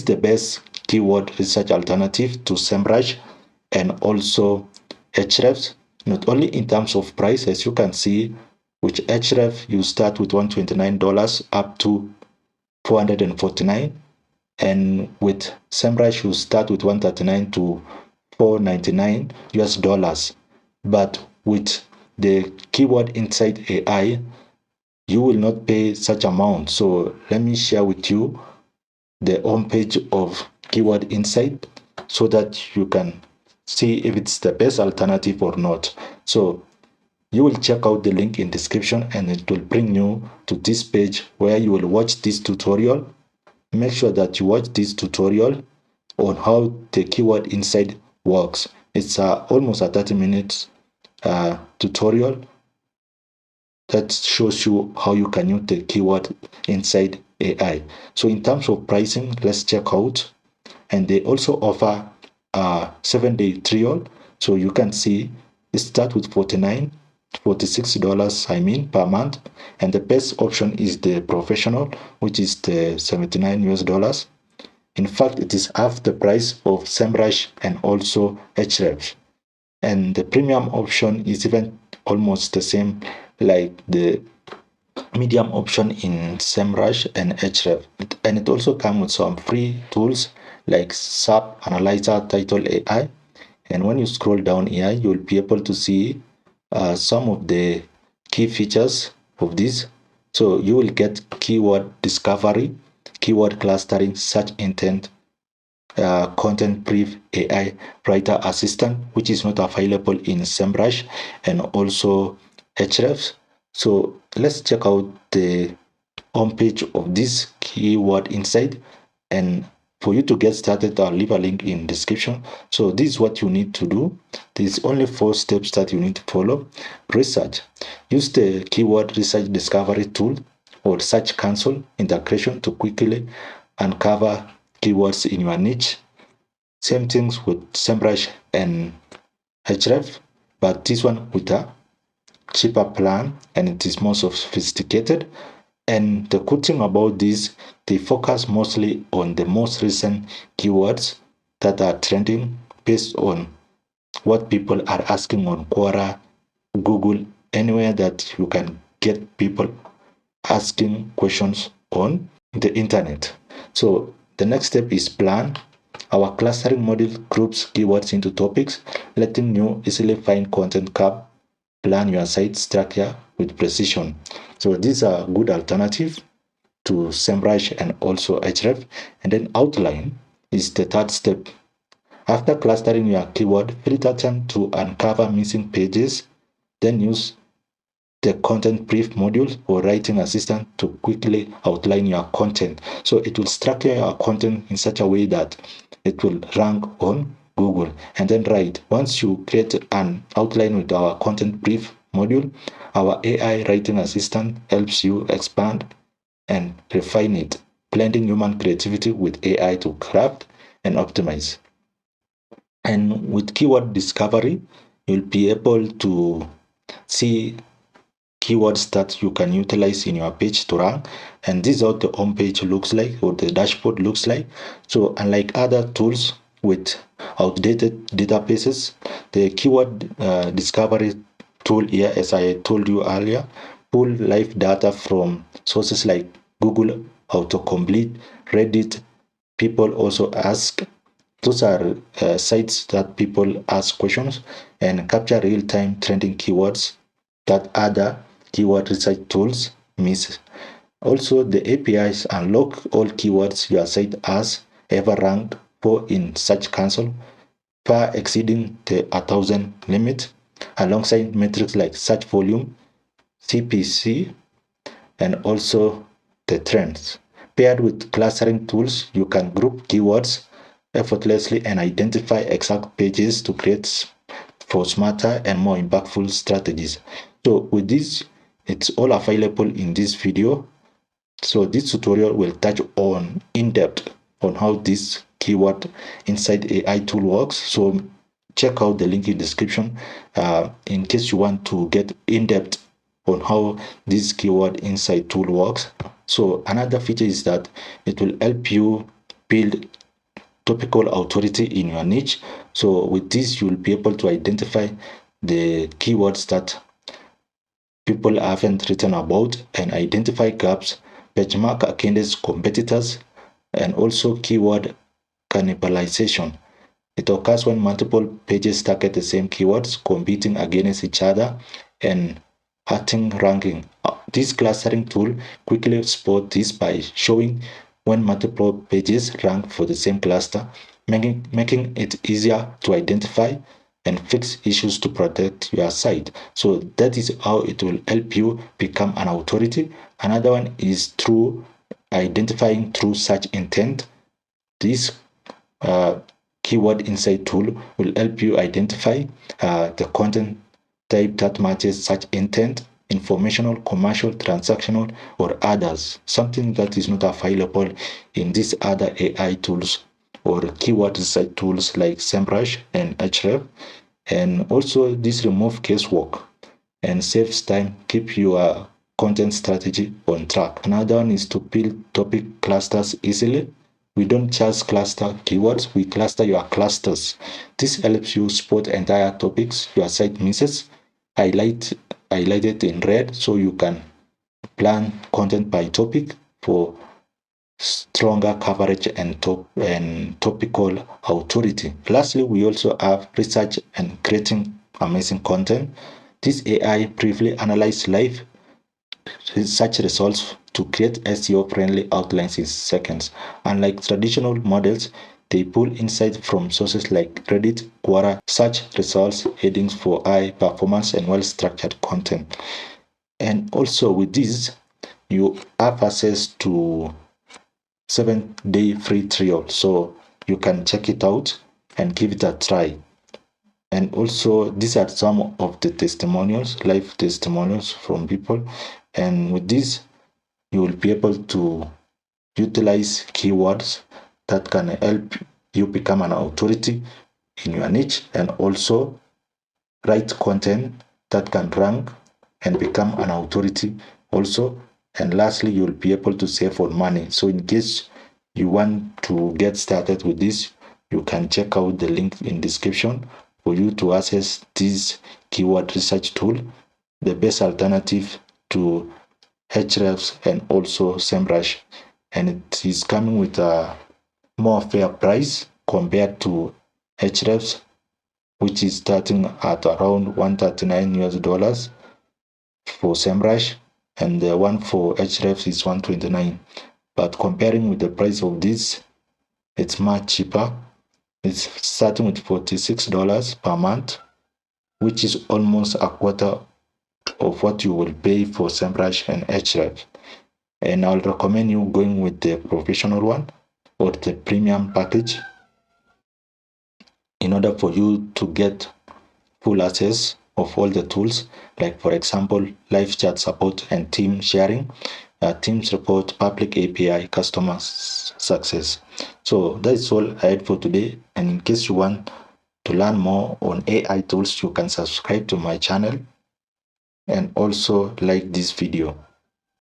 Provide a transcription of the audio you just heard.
the best keyword research alternative to semrush and also Ahrefs, not only in terms of price. As you can see, with Ahrefs you start with $129 up to $449, and with semrush you start with $139 to $499 US. But with the keyword inside AI, you will not pay such amount. So let me share with you the homepage of keyword insight so that you can see if it's the best alternative or not. So you will check out the link in description and it will bring you to this page where you will watch this tutorial. Make sure that you watch this tutorial on how the keyword insight works. It's almost a 30 minutes tutorial that shows you how you can use the keyword inside AI. So in terms of pricing, let's check out. And they also offer a 7-day trial. So you can see it starts with $46 per month. And the best option is the professional, which is the $79 US. In fact, it is half the price of semrush and also Ahrefs. And the premium option is even almost the same like the medium option in semrush and Ahrefs. And it also comes with some free tools like SAP Analyzer Title AI. And when you scroll down here, you will be able to see some of the key features of this. So you will get keyword discovery, keyword clustering, search intent, content brief, AI writer assistant, which is not available in semrush and also Ahrefs. So let's check out the homepage of this keyword insight, and for you to get started, I'll leave a link in description. So this is what you need to do. There's only 4 steps that you need to follow. Research. Use the keyword research discovery tool or search console integration to quickly uncover keywords in your niche. Same things with semrush and Ahrefs, but this one with a cheaper plan and it is more sophisticated. And the good thing about this, they focus mostly on the most recent keywords that are trending based on what people are asking on Quora, Google, anywhere that you can get people asking questions on the internet. So the next step is plan. Our clustering model groups keywords into topics, letting you easily find content cap. Plan your site structure with precision. So these are good alternative to semrush and also Ahrefs. And then outline is the third step. After clustering your keyword, filter them to uncover missing pages. Then use the content brief module or writing assistant to quickly outline your content. So it will structure your content in such a way that it will rank on Google. And then once you create an outline with our content brief module, our AI writing assistant helps you expand and refine it, blending human creativity with AI to craft and optimize. And with keyword discovery, you'll be able to see keywords that you can utilize in your page to rank, and this is how the home page looks like, or the dashboard looks like. So unlike other tools with outdated databases, the keyword discovery tool here, as I told you earlier, pull live data from sources like Google autocomplete, Reddit. People also ask, those are sites that people ask questions and capture real-time trending keywords that other keyword research tools miss. Also, the APIs unlock all keywords your site has ever ranked for in Search Console, far exceeding the 1,000 limit, alongside metrics like search volume, CPC, and also the trends. Paired with clustering tools, you can group keywords effortlessly and identify exact pages to create for smarter and more impactful strategies. So with this, it's all available in this video. So this tutorial will touch on in depth on how this keyword inside AI tool works. So check out the link in description in case you want to get in depth on how this keyword insight tool works. So another feature is that it will help you build topical authority in your niche. So with this, you'll be able to identify the keywords that people haven't written about and identify gaps, benchmark against competitors, and also keyword cannibalization. It occurs when multiple pages target the same keywords, competing against each other and hurting ranking. This clustering tool quickly spots this by showing when multiple pages rank for the same cluster, making it easier to identify and fix issues to protect your site. So that is how it will help you become an authority. Another one is through identifying through search intent. This uh, keyword insight tool will help you identify the content type that matches such intent: informational, commercial, transactional, or others, something that is not available in these other AI tools or keyword insight tools like semrush and Ahrefs. And also this remove guesswork and saves time, keep your content strategy on track. Another one is to build topic clusters easily. We don't just cluster keywords, we cluster your clusters. This helps you spot entire topics your site misses, highlighted in red, so you can plan content by topic for stronger coverage and topical authority. Lastly, we also have research and creating amazing content. This AI briefly analyze live search results to create SEO-friendly outlines in seconds. Unlike traditional models, they pull insights from sources like Reddit, Quora, search results, headings for high performance and well-structured content. And also with this, you have access to 7-day free trial, so you can check it out and give it a try. And also these are some of the testimonials, live testimonials from people, and with this you will be able to utilize keywords that can help you become an authority in your niche, and also write content that can rank and become an authority also. And lastly, you'll be able to save on money. So in case you want to get started with this, you can check out the link in description for you to access this keyword research tool, the best alternative to Ahrefs and also semrush. And it is coming with a more fair price compared to Ahrefs, which is starting at around 139 US dollars for semrush, and the one for Ahrefs is 129. But comparing with the price of this, it's much cheaper. It's starting with $46 per month, which is almost a quarter of what you will pay for semrush and Ahrefs. And I'll recommend you going with the professional one or the premium package in order for you to get full access of all the tools, like for example live chat support and team sharing, teams report, public API, customer success. So that's all I had for today, and in case you want to learn more on AI tools, you can subscribe to my channel and also like this video.